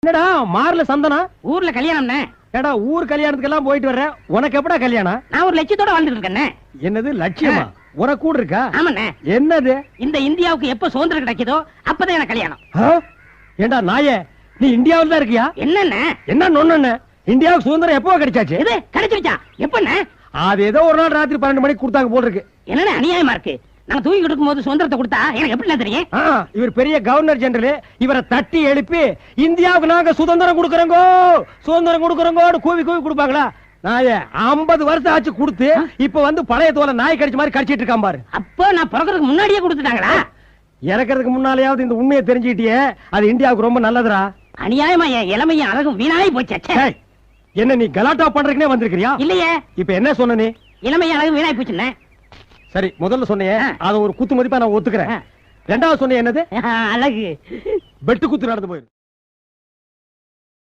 என்னடா மார்ல சந்தனா ஊர்ல கல்யாணம்னே. ஏடா ஊர் கல்யாணத்துக்கெல்லாம் போயிட்டு வர்ற, உனக்கு எப்படா கல்யாணம்? நான் ஒரு லட்சியத்தோட வாழ்ந்துட்டு இருக்கேன்னே. என்னது லட்சியமா? உனக்கு கூட இருக்கா? ஆமாண்ணே. என்னது? இந்த இந்தியாவுக்கு எப்ப சுதந்திரம் கிடைக்குதோ அப்பதான் எனக்கு கல்யாணம். ஏண்டா நாயே, நீ இந்தியாவில் தான் இருக்கியா? என்னண்ணே என்ன நொண்ணு? இந்தியாவுக்கு சுதந்திரம் எப்போ கிடைச்சாச்சு? இது கிடைச்சிருச்சா? எப்பண்ணே? அது ஏதோ ஒரு நாள் ராத்திரி 12 மணிக்கு கொடுத்தாங்க போல இருக்கு. என்னண்ணே அநியாயமா இருக்கு. நாங்க தூங்கி கொடுக்கும் போது சுதந்திரத்தை கொடுத்தா எனக்கு எப்படி தெரியும்? இவர் பெரிய கவர்னர் ஜெனரல், இவரை தட்டி எழுப்பி இந்தியாவுக்கு நாங்க சுதந்திரம் கொடுக்கறோங்கோ சுதந்திரம் கொடுக்கறோங்கோன்னு கூவி கூவி கொடுப்பாங்களா? நாயே 50 வருஷம் ஆச்சு கொடுத்து, இப்ப வந்து பழைய தோலை நாய் கடிச்ச மாதிரி கடிச்சிட்டு இருக்கான் பாரு. அப்ப நான் பிறக்கிறதுக்கு முன்னாடியே கொடுத்துட்டாங்களா? இறக்கிறதுக்கு முன்னாலேயாவது இந்த உண்மையை தெரிஞ்சுக்கிட்டியே, அது இந்தியாவுக்கு ரொம்ப நல்லதுடா. அநியாயமா என் இளமையும் அழகும் வீணாய் போச்சு. என்ன நீ கலாட்டா பண்றதுக்குனே வந்திருக்கிறியா? இல்லையே. இப்ப என்ன சொன்ன நீ? இளமையும் அழகும் வீணாய் போச்சுண்ணே. சரி, முதல்ல சொன்னியே அத ஒரு குத்து மதிப்பா நான் ஒத்துக்கிறேன். ரெண்டாவது சொன்னியே என்னது? அழகு வெட்டு குத்து நடந்து போயிரு.